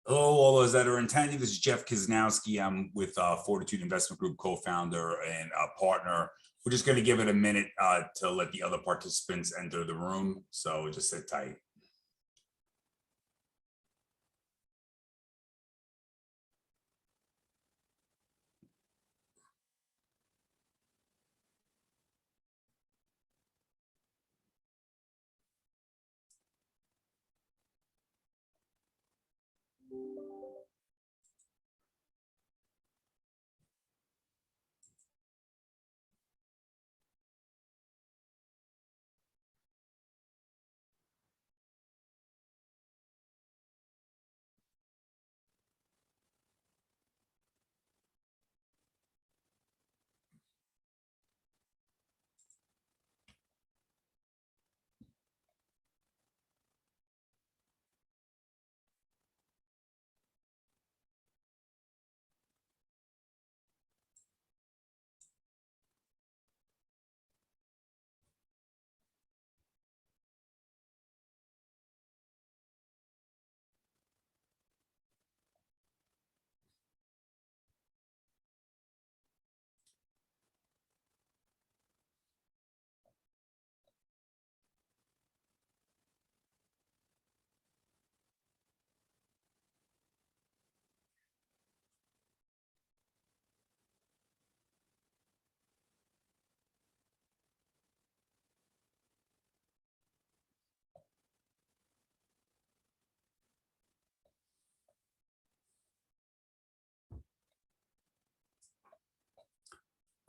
Hello, all those that are attending. This is Jeff Kisnowski. I'm with Fortitude Investment Group, co-founder and partner. We're just going to give it a minute to let the other participants enter the room. So just sit tight.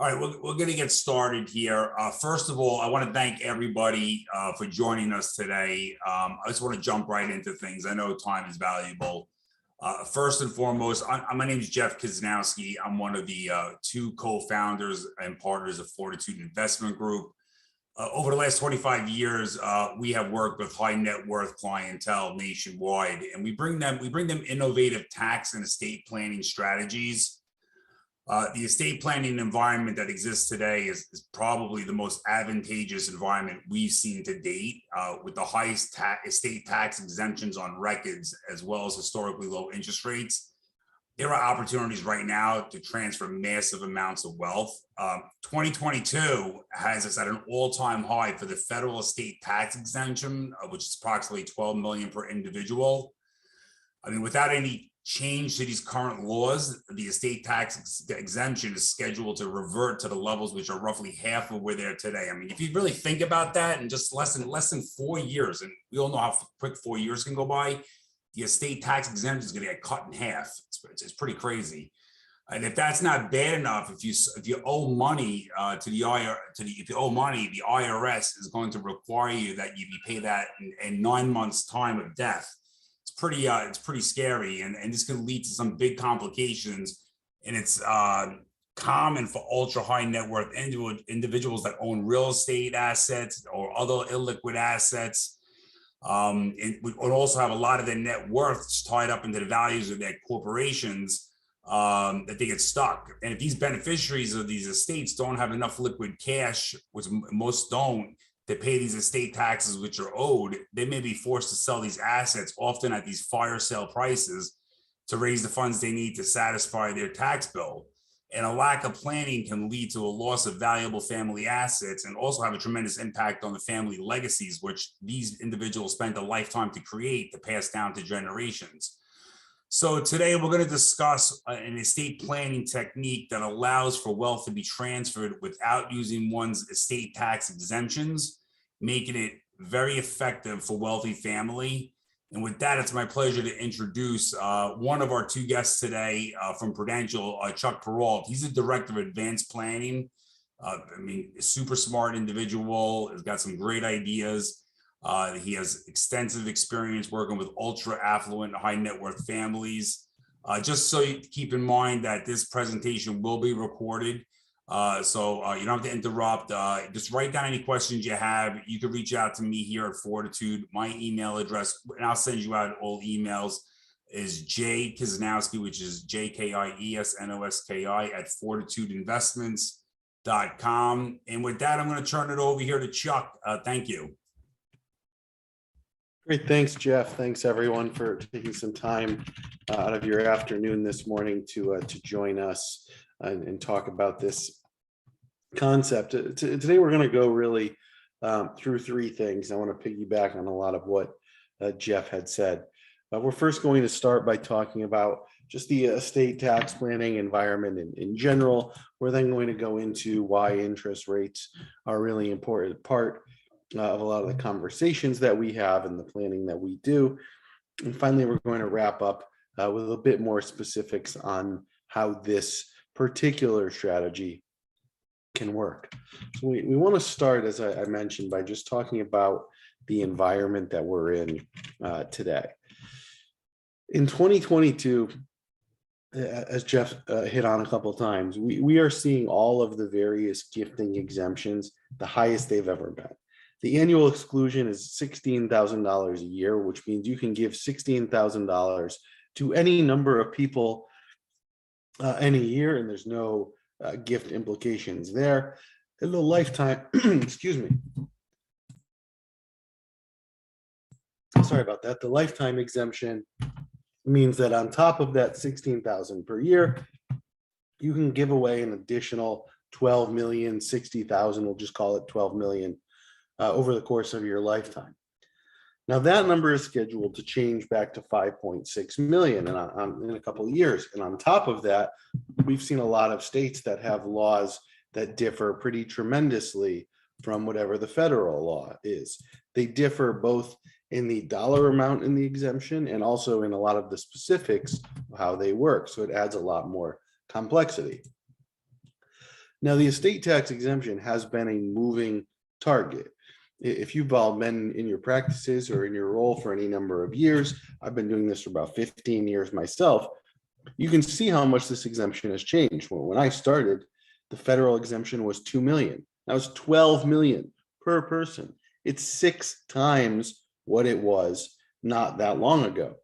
All right, we're going to get started here. First of all, I want to thank everybody for joining us today. I just want to jump right into things. I know time is valuable. First and foremost, my name is Jeff Kisnowski. I'm one of the two co-founders and partners of Fortitude Investment Group. Over the last 25 years, we have worked with high net worth clientele nationwide, and we bring them innovative tax and estate planning strategies. The estate planning environment that exists today is probably the most advantageous environment we've seen to date, with the highest estate tax exemptions on records, as well as historically low interest rates. There are opportunities right now to transfer massive amounts of wealth. 2022 has us at an all-time high for the federal estate tax exemption, which is approximately $12 million per individual. I mean, without any change to these current laws, the estate tax exemption is scheduled to revert to the levels which are roughly half of where they're today. I mean, if you really think about that, in just less than 4 years, and we all know how quick 4 years can go by, the estate tax exemption is going to get cut in half. It's pretty crazy. And if that's not bad enough, if you owe money to the IRS is going to require you that you pay that in 9 months' time of death. It's pretty scary, and this can lead to some big complications. And it's common for ultra high net worth individuals that own real estate assets or other illiquid assets. And would also have a lot of their net worths tied up into the values of their corporations, that they get stuck. And if these beneficiaries of these estates don't have enough liquid cash, which most don't, to pay these estate taxes which are owed, they may be forced to sell these assets, often at these fire sale prices, to raise the funds they need to satisfy their tax bill. And a lack of planning can lead to a loss of valuable family assets, and also have a tremendous impact on the family legacies, which these individuals spent a lifetime to create, to pass down to generations. So today we're going to discuss an estate planning technique that allows for wealth to be transferred without using one's estate tax exemptions, making it very effective for wealthy family. And with that, it's my pleasure to introduce one of our two guests today from Prudential, Chuck Perrault. He's the director of advanced planning. I mean, a super smart individual, has got some great ideas. He has extensive experience working with ultra affluent, high net worth families. Just so you keep in mind that this presentation will be recorded. So you don't have to interrupt. Just write down any questions you have. You can reach out to me here at Fortitude. My email address, and I'll send you out all emails, is jkisnowski, which is JKIESNOSKI at fortitudeinvestments.com. And with that, I'm going to turn it over here to Chuck. Thank you. Great, thanks, Jeff. Thanks, everyone, for taking some time out of your afternoon this morning to join us and talk about this concept. Today, we're going to go really through three things. I want to piggyback on a lot of what Jeff had said. We're first going to start by talking about just the estate tax planning environment in general. We're then going to go into why interest rates are a really important part of a lot of the conversations that we have and the planning that we do. And finally, we're going to wrap up with a bit more specifics on how this particular strategy can work. So we want to start, as I mentioned, by just talking about the environment that we're in today. In 2022, as Jeff hit on a couple of times, we are seeing all of the various gifting exemptions, the highest they've ever been. The annual exclusion is $16,000 a year, which means you can give $16,000 to any number of people any year, and there's no gift implications there. And the lifetime, excuse me. Sorry about that. The lifetime exemption means that on top of that $16,000 per year, you can give away an additional 12 million, 60,000, we'll just call it 12 million over the course of your lifetime. Now that number is scheduled to change back to 5.6 million in a couple of years. And on top of that, we've seen a lot of states that have laws that differ pretty tremendously from whatever the federal law is. They differ both in the dollar amount in the exemption and also in a lot of the specifics of how they work. So it adds a lot more complexity. Now, the estate tax exemption has been a moving target. If you've all been in your practices or in your role for any number of years, I've been doing this for about 15 years myself, you can see how much this exemption has changed. Well, when I started, the federal exemption was 2 million. Now it's 12 million per person. It's 6 times what it was not that long ago.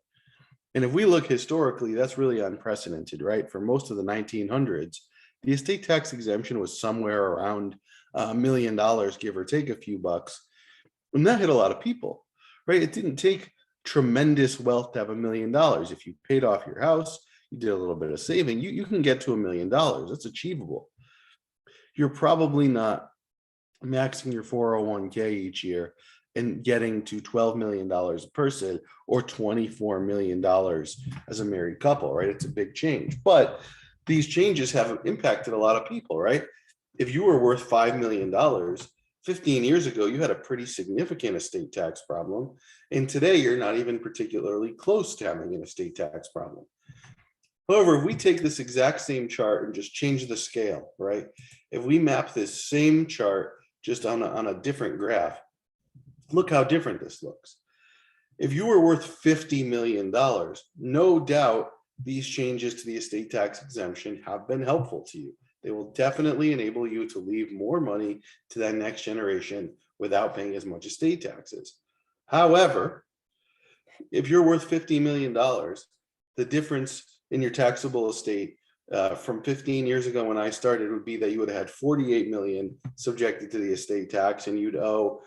And if we look historically, that's really unprecedented, right? For most of the 1900s, the estate tax exemption was somewhere around $1 million, give or take a few bucks. And that hit a lot of people, right? It didn't take tremendous wealth to have $1 million. If you paid off your house, you did a little bit of saving, you can get to $1 million. That's achievable. You're probably not maxing your 401k each year and getting to $12 million a person or $24 million as a married couple, right? It's a big change, but these changes have impacted a lot of people, right? If you were worth $5 million, 15 years ago, you had a pretty significant estate tax problem. And today you're not even particularly close to having an estate tax problem. However, if we take this exact same chart and just change the scale, right? If we map this same chart just on a different graph, look how different this looks. If you were worth $50 million, no doubt these changes to the estate tax exemption have been helpful to you. They will definitely enable you to leave more money to that next generation without paying as much estate taxes. However, if you're worth $50 million, the difference in your taxable estate from 15 years ago when I started would be that you would have had 48 million subjected to the estate tax and you'd owe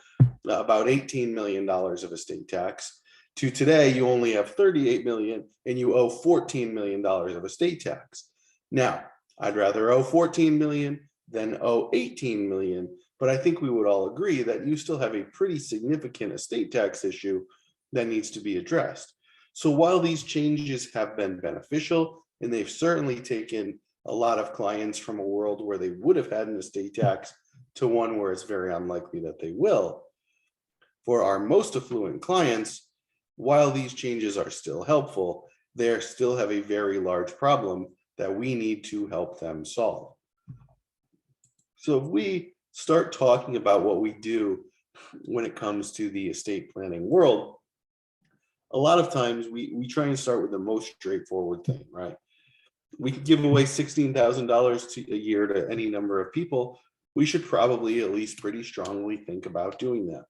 about $18 million of estate tax. To today, you only have 38 million and you owe $14 million of estate tax. Now, I'd rather owe 14 million than owe 18 million, but I think we would all agree that you still have a pretty significant estate tax issue that needs to be addressed. So while these changes have been beneficial, and they've certainly taken a lot of clients from a world where they would have had an estate tax to one where it's very unlikely that they will, for our most affluent clients, while these changes are still helpful, they still have a very large problem that we need to help them solve. So if we start talking about what we do when it comes to the estate planning world, a lot of times we try and start with the most straightforward thing, right? We could give away $16,000 a year to any number of people. We should probably at least pretty strongly think about doing that.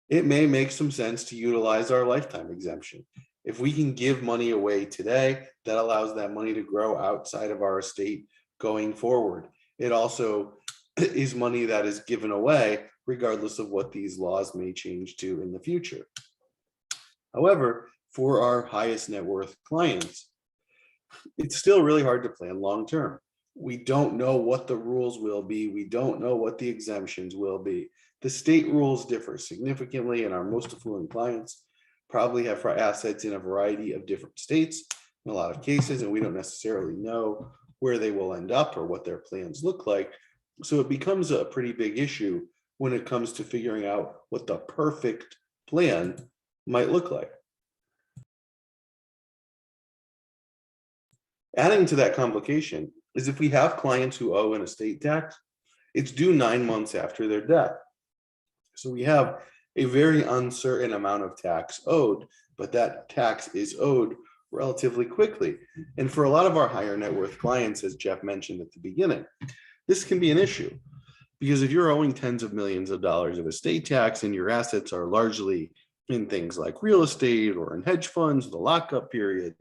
It may make some sense to utilize our lifetime exemption. If we can give money away today, that allows that money to grow outside of our estate going forward. It also is money that is given away regardless of what these laws may change to in the future. However, for our highest net worth clients, it's still really hard to plan long-term. We don't know what the rules will be. We don't know what the exemptions will be. The state rules differ significantly, and our most affluent clients probably have assets in a variety of different states in a lot of cases, and we don't necessarily know where they will end up or what their plans look like. So it becomes a pretty big issue when it comes to figuring out what the perfect plan might look like. Adding to that complication is if we have clients who owe an estate tax, it's due 9 months after their death. So we have a very uncertain amount of tax owed, but that tax is owed relatively quickly. And for a lot of our higher net worth clients, as Jeff mentioned at the beginning, this can be an issue because if you're owing tens of millions of dollars of estate tax and your assets are largely in things like real estate or in hedge funds, the lockup period,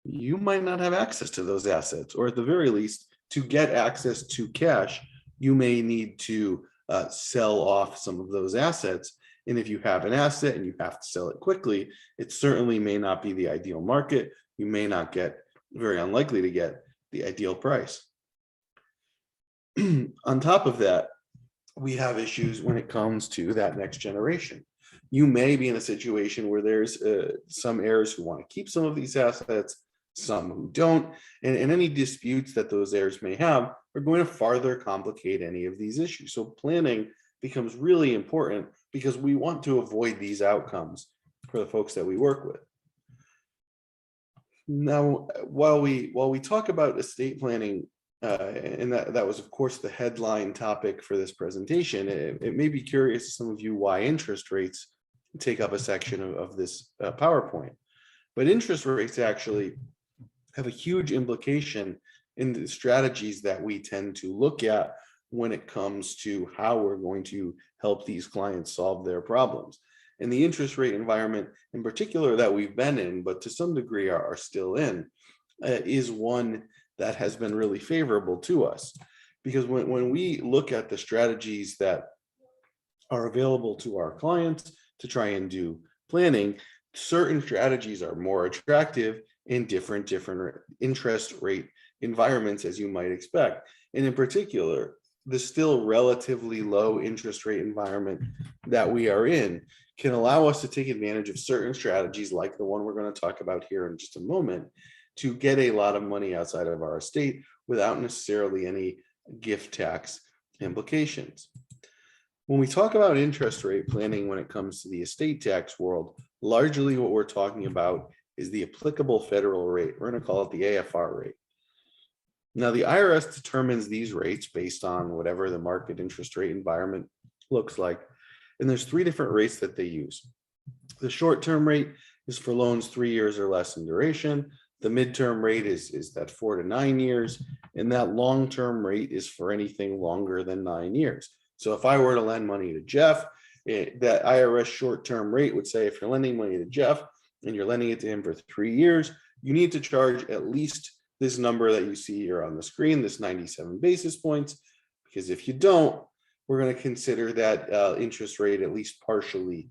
you might not have access to those assets, or at the very least, to get access to cash, you may need to sell off some of those assets. And if you have an asset and you have to sell it quickly, it certainly may not be the ideal market. You may not get, very unlikely to get the ideal price. On top of that, we have issues when it comes to that next generation. You may be in a situation where there's some heirs who want to keep some of these assets, some who don't, and any disputes that those heirs may have are going to farther complicate any of these issues. So planning becomes really important because we want to avoid these outcomes for the folks that we work with. Now, while we talk about estate planning, and that was of course the headline topic for this presentation, it may be curious to some of you why interest rates take up a section of this PowerPoint, but interest rates actually have a huge implication in the strategies that we tend to look at when it comes to how we're going to help these clients solve their problems. And the interest rate environment in particular that we've been in, but to some degree are still in, is one that has been really favorable to us. Because when we look at the strategies that are available to our clients to try and do planning, certain strategies are more attractive in different interest rate environments, as you might expect. And in particular, the still relatively low interest rate environment that we are in can allow us to take advantage of certain strategies like the one we're going to talk about here in just a moment to get a lot of money outside of our estate without necessarily any gift tax implications. When we talk about interest rate planning when it comes to the estate tax world, largely what we're talking about is the applicable federal rate. We're going to call it the AFR rate. Now, the IRS determines these rates based on whatever the market interest rate environment looks like. And there's 3 different rates that they use. The short-term rate is for loans 3 years or less in duration. The midterm rate is that 4 to 9 years. And that long-term rate is for anything longer than 9 years. So if I were to lend money to Jeff, that IRS short-term rate would say if you're lending money to Jeff and you're lending it to him for 3 years, you need to charge at least this number that you see here on the screen, this 97 basis points, because if you don't, we're going to consider that interest rate at least partially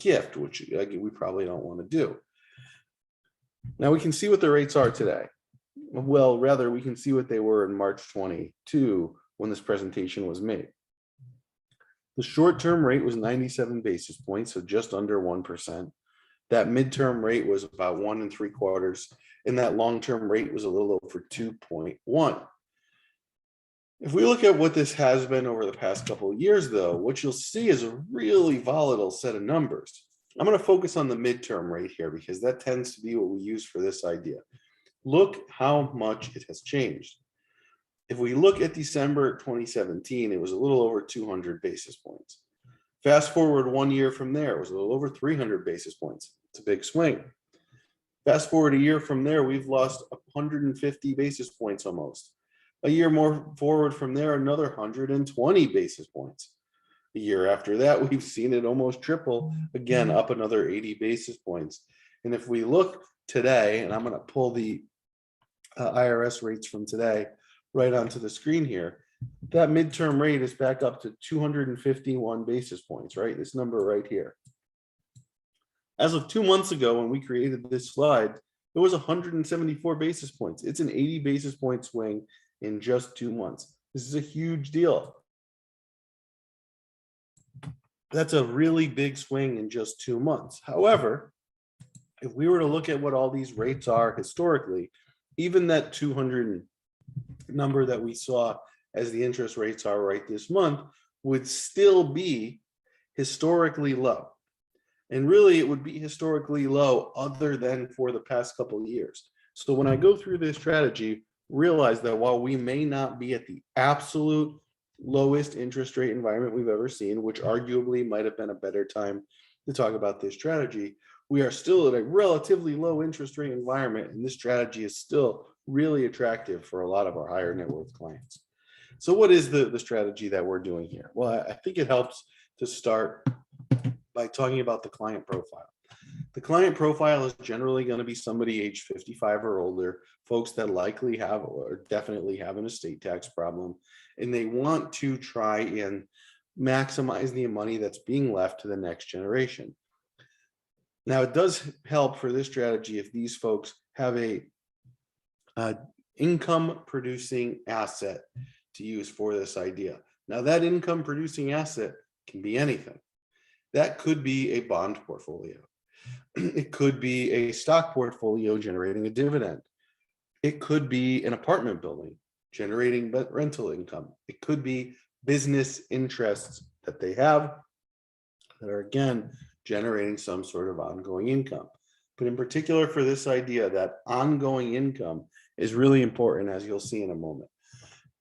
gift, which we probably don't want to do. Now we can see what the rates are today. Well, rather, we can see what they were in March 22 when this presentation was made. The short-term rate was 97 basis points, so just under 1%. That midterm rate was about 1 3/4, and that long-term rate was a little over 2.1. If we look at what this has been over the past couple of years, though, what you'll see is a really volatile set of numbers. I'm going to focus on the midterm rate here because that tends to be what we use for this idea. Look how much it has changed. If we look at December 2017, it was a little over 200 basis points. Fast forward 1 year from there, it was a little over 300 basis points. It's a big swing. Fast forward a year from there, we've lost 150 basis points almost. A year more forward from there, another 120 basis points. A year after that, we've seen it almost triple, again, up another 80 basis points. And if we look today, and I'm going to pull the IRS rates from today right onto the screen here, that midterm rate is back up to 251 basis points, right? This number right here. As of 2 months ago, when we created this slide, it was 174 basis points. It's an 80 basis point swing in just 2 months. This is a huge deal. That's a really big swing in just 2 months. However, if we were to look at what all these rates are historically, even that 200 number that we saw as the interest rates are right this month would still be historically low. And really, it would be historically low other than for the past couple of years. So when I go through this strategy, realize that while we may not be at the absolute lowest interest rate environment we've ever seen, which arguably might have been a better time to talk about this strategy, we are still at a relatively low interest rate environment, and this strategy is still really attractive for a lot of our higher net worth clients. So what is the strategy that we're doing here? Well, I think it helps to start by talking about the client profile. The client profile is generally going to be somebody age 55 or older, folks that likely have or definitely have an estate tax problem, and they want to try and maximize the money that's being left to the next generation. Now, it does help for this strategy if these folks have a income producing asset to use for this idea. Now, that income producing asset can be anything. That could be a bond portfolio. It could be a stock portfolio generating a dividend. It could be an apartment building generating rental income. It could be business interests that they have that are, again, generating some sort of ongoing income. But in particular for this idea, that ongoing income is really important, as you'll see in a moment.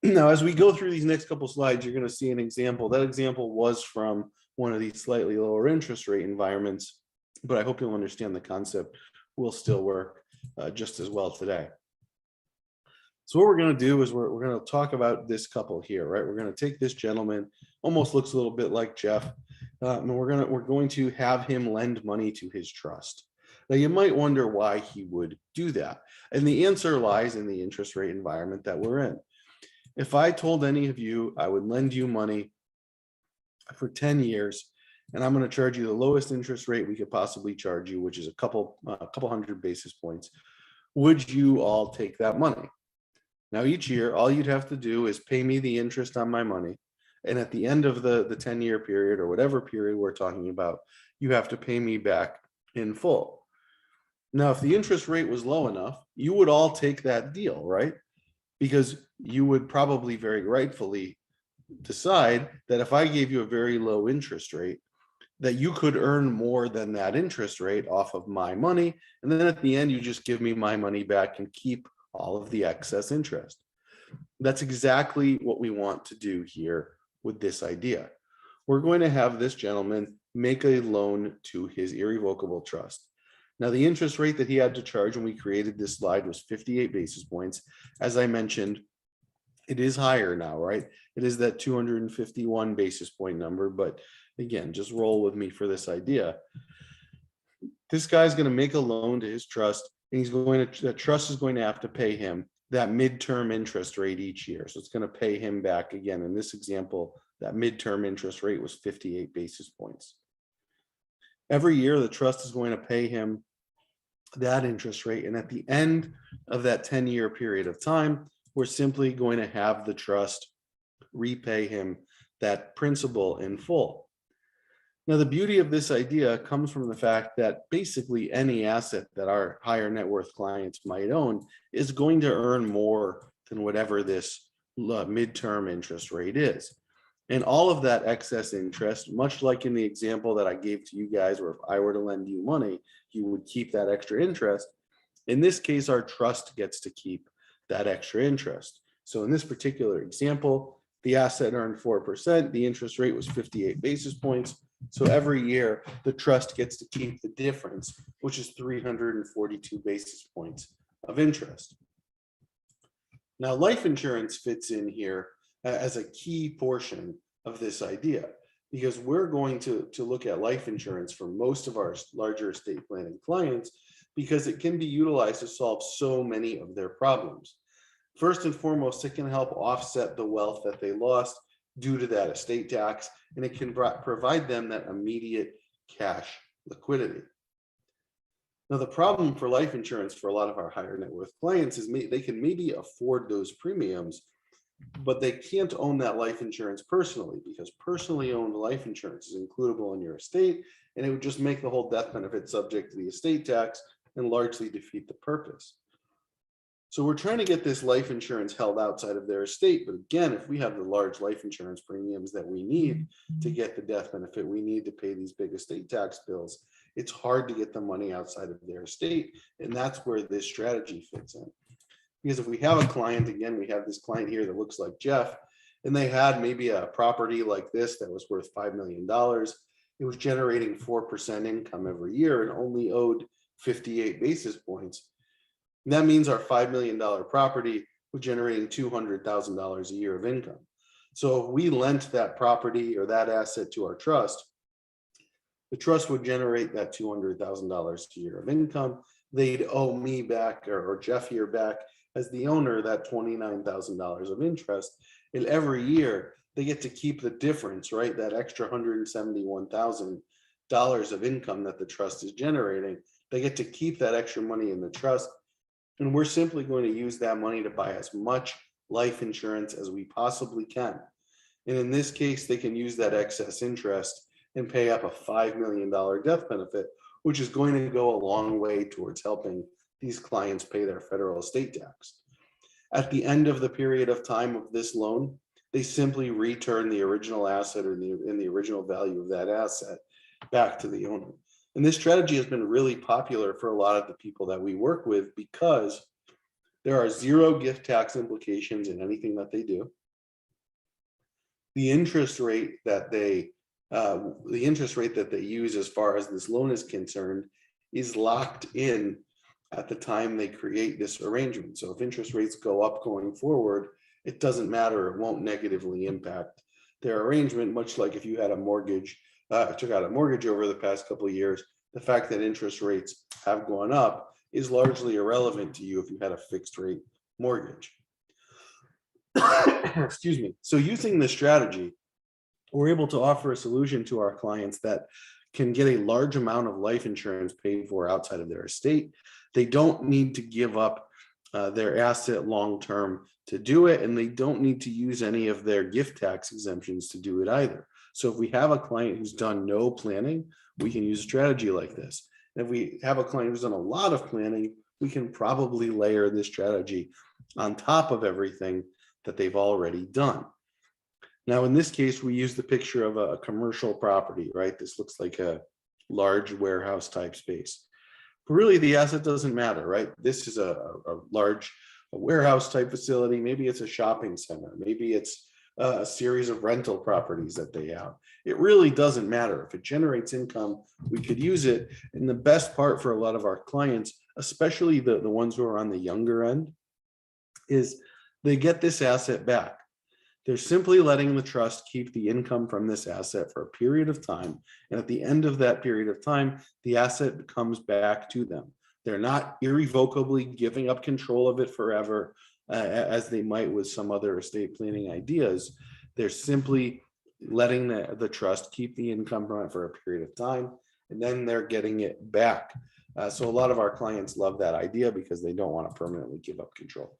Now, as we go through these next couple slides, you're going to see an example. That example was from one of these slightly lower interest rate environments, but I hope you'll understand the concept will still work just as well today. So what we're going to do is we're going to talk about this couple here, right? We're going to take this gentleman, almost looks a little bit like Jeff, and we're going to have him lend money to his trust. Now, you might wonder why he would do that, and the answer lies in the interest rate environment that we're in. If I told any of you I would lend you money for 10 years, and I'm going to charge you the lowest interest rate we could possibly charge you, which is a couple hundred basis points, would you all take that money? Now, each year, all you'd have to do is pay me the interest on my money. And at the end of the 10-year period, or whatever period we're talking about, you have to pay me back in full. Now, if the interest rate was low enough, you would all take that deal, right? Because you would probably very rightfully decide that if I gave you a very low interest rate, that you could earn more than that interest rate off of my money. And then at the end, you just give me my money back and keep all of the excess interest. That's exactly what we want to do here with this idea. We're going to have this gentleman make a loan to his irrevocable trust. Now, the interest rate that he had to charge when we created this slide was 58 basis points. As I mentioned, it is higher now, right? It is that 251 basis point number, but again, just roll with me for this idea. This guy's going to make a loan to his trust, and the trust is going to have to pay him that midterm interest rate each year. So it's going to pay him back again. In this example, that midterm interest rate was 58 basis points. Every year, the trust is going to pay him that interest rate. And at the end of that 10-year period of time, we're simply going to have the trust repay him that principal in full. Now, the beauty of this idea comes from the fact that basically any asset that our higher net worth clients might own is going to earn more than whatever this midterm interest rate is. And all of that excess interest, much like in the example that I gave to you guys, where if I were to lend you money, you would keep that extra interest. In this case, our trust gets to keep that extra interest. So in this particular example, the asset earned 4%, the interest rate was 58 basis points. So every year, the trust gets to keep the difference, which is 342 basis points of interest. Now, life insurance fits in here as a key portion of this idea, because we're going to look at life insurance for most of our larger estate planning clients, because it can be utilized to solve so many of their problems. First and foremost, it can help offset the wealth that they lost due to that estate tax, and it can provide them that immediate cash liquidity. Now, the problem for life insurance for a lot of our higher net worth clients is they can maybe afford those premiums, but they can't own that life insurance personally, because personally owned life insurance is includable in your estate, and it would just make the whole death benefit subject to the estate tax and largely defeat the purpose. So we're trying to get this life insurance held outside of their estate. But again, if we have the large life insurance premiums that we need to get the death benefit, we need to pay these big estate tax bills. It's hard to get the money outside of their estate. And that's where this strategy fits in. Because if we have a client, again, we have this client here that looks like Jeff, and they had maybe a property like this that was worth $5 million. It was generating 4% income every year and only owed 58 basis points. And that means our $5 million property was generating $200,000 a year of income. So if we lent that property or that asset to our trust, the trust would generate that $200,000 a year of income. They'd owe me back, or Jeff here back as the owner, that $29,000 of interest. And every year they get to keep the difference, right? That extra $171,000 of income that the trust is generating. They get to keep that extra money in the trust. And we're simply going to use that money to buy as much life insurance as we possibly can. And in this case, they can use that excess interest and pay up a $5 million death benefit, which is going to go a long way towards helping these clients pay their federal estate tax. At the end of the period of time of this loan, they simply return the original asset or the original value of that asset back to the owner. And this strategy has been really popular for a lot of the people that we work with, because there are zero gift tax implications in anything that they do. The interest rate that they use as far as this loan is concerned is locked in at the time they create this arrangement. So if interest rates go up going forward, it doesn't matter. It won't negatively impact their arrangement, much like if you had a mortgage, took out a mortgage over the past couple of years. The fact that interest rates have gone up is largely irrelevant to you if you had a fixed rate mortgage. Excuse me. So using this strategy, we're able to offer a solution to our clients that can get a large amount of life insurance paid for outside of their estate. They don't need to give up their asset long-term to do it, and they don't need to use any of their gift tax exemptions to do it either. So if we have a client who's done no planning, we can use a strategy like this. And if we have a client who's done a lot of planning, we can probably layer this strategy on top of everything that they've already done. Now, in this case, we use the picture of a commercial property, right? This looks like a large warehouse type space. But really, the asset doesn't matter, right? This is a large warehouse type facility. Maybe it's a shopping center. Maybe it's a series of rental properties that they have. It really doesn't matter. If it generates income, we could use it. And the best part for a lot of our clients, especially the ones who are on the younger end, is they get this asset back. They're simply letting the trust keep the income from this asset for a period of time. And at the end of that period of time, the asset comes back to them. They're not irrevocably giving up control of it forever, as they might with some other estate planning ideas. They're simply letting the trust keep the income from it for a period of time, and then they're getting it back. So a lot of our clients love that idea because they don't want to permanently give up control.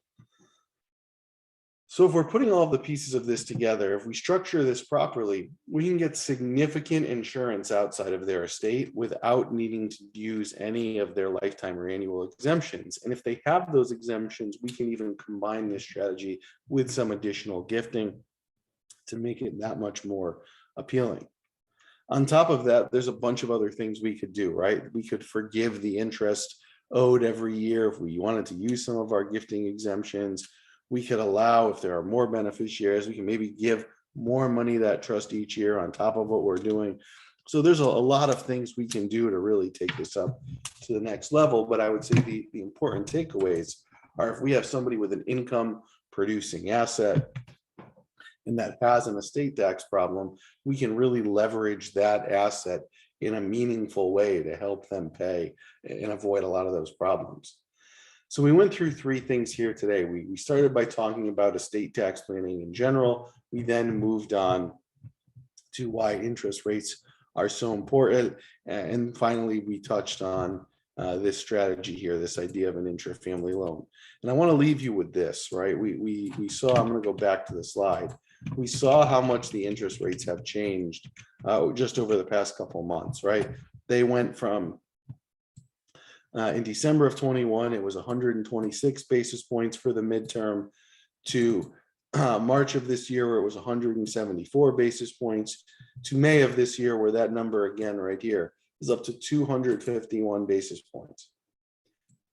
So if we're putting all the pieces of this together, if we structure this properly, we can get significant insurance outside of their estate without needing to use any of their lifetime or annual exemptions. And if they have those exemptions, we can even combine this strategy with some additional gifting to make it that much more appealing. On top of that, there's a bunch of other things we could do, right? We could forgive the interest owed every year if we wanted to use some of our gifting exemptions. We could allow, if there are more beneficiaries, we can maybe give more money to that trust each year on top of what we're doing. So there's a lot of things we can do to really take this up to the next level. But I would say the important takeaways are, if we have somebody with an income producing asset and that has an estate tax problem, we can really leverage that asset in a meaningful way to help them pay and avoid a lot of those problems. So we went through three things here today. We started by talking about estate tax planning in general. We then moved on to why interest rates are so important. And finally, we touched on this strategy here, this idea of an intra-family loan. And I want to leave you with this, right? We saw, I'm going to go back to the slide. We saw how much the interest rates have changed just over the past couple of months, right? They went from in December of 21, it was 126 basis points for the midterm, to March of this year, where it was 174 basis points, to May of this year, where that number again right here is up to 251 basis points.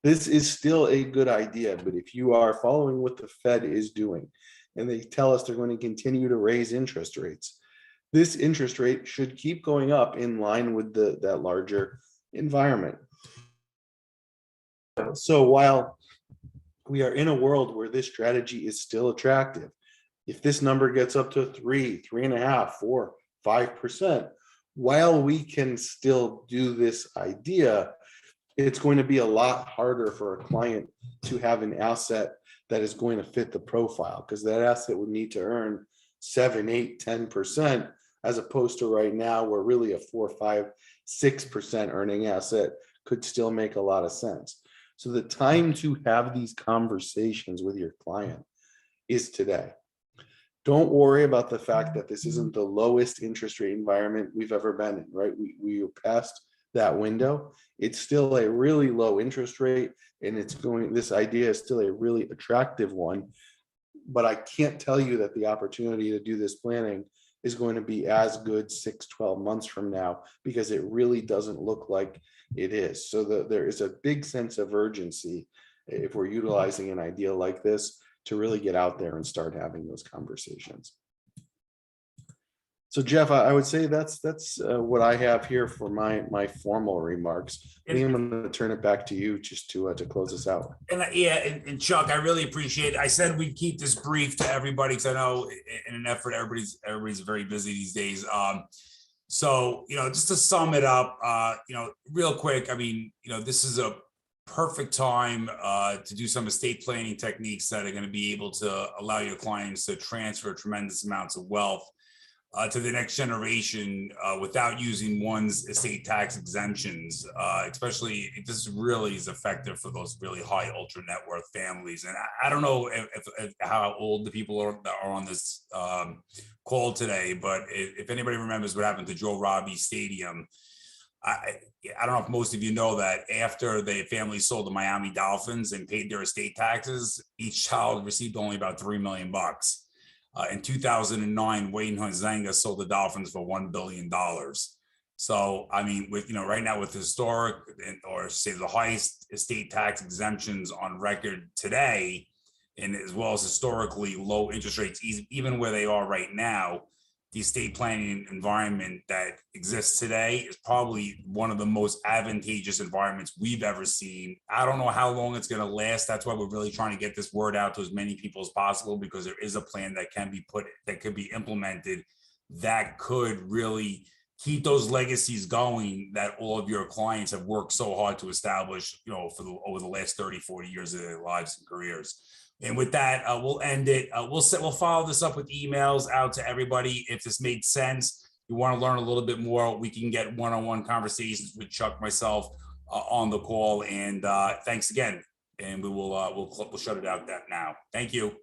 This is still a good idea, but if you are following what the Fed is doing, and they tell us they're going to continue to raise interest rates, this interest rate should keep going up in line with that larger environment. So while we are in a world where this strategy is still attractive, if this number gets up to 3.5%, 4%, 5%, while we can still do this idea, it's going to be a lot harder for a client to have an asset that is going to fit the profile, because that asset would need to earn 7, 8, 10%, as opposed to right now, where really a 4, 5, 6% earning asset could still make a lot of sense. So the time to have these conversations with your client is today. Don't worry about the fact that this isn't the lowest interest rate environment we've ever been in, right? We are past that window. It's still a really low interest rate, and this idea is still a really attractive one. But I can't tell you that the opportunity to do this planning is going to be as good 6, 12 months from now, because it really doesn't look like it is. So there is a big sense of urgency if we're utilizing an idea like this to really get out there and start having those conversations. So Jeff, I would say that's what I have here for my formal remarks. I think I'm going to turn it back to you just to close us out. And and Chuck, I really appreciate it. I said we'd keep this brief to everybody, because I know in an effort, everybody's very busy these days. So, just to sum it up, real quick, I mean, this is a perfect time to do some estate planning techniques that are going to be able to allow your clients to transfer tremendous amounts of wealth to the next generation without using one's estate tax exemptions. Especially, this really is effective for those really high ultra net worth families. And I don't know if how old the people are that are on this call today, but if anybody remembers what happened to Joe Robbie Stadium, I don't know if most of you know that after the family sold the Miami Dolphins and paid their estate taxes, each child received only about $3 million. In 2009, Wayne Huizenga sold the Dolphins for $1 billion. So, I mean, with right now with historic, or say the highest estate tax exemptions on record today, and as well as historically low interest rates, even where they are right now, the estate planning environment that exists today is probably one of the most advantageous environments we've ever seen. I don't know how long it's going to last. That's why we're really trying to get this word out to as many people as possible, because there is a plan that could be implemented that could really keep those legacies going that all of your clients have worked so hard to establish, over the last 30, 40 years of their lives and careers. And with that, we'll end it. We'll follow this up with emails out to everybody. If this made sense, you want to learn a little bit more, we can get one-on-one conversations with Chuck, myself on the call. And thanks again. And we'll shut it out now. Thank you.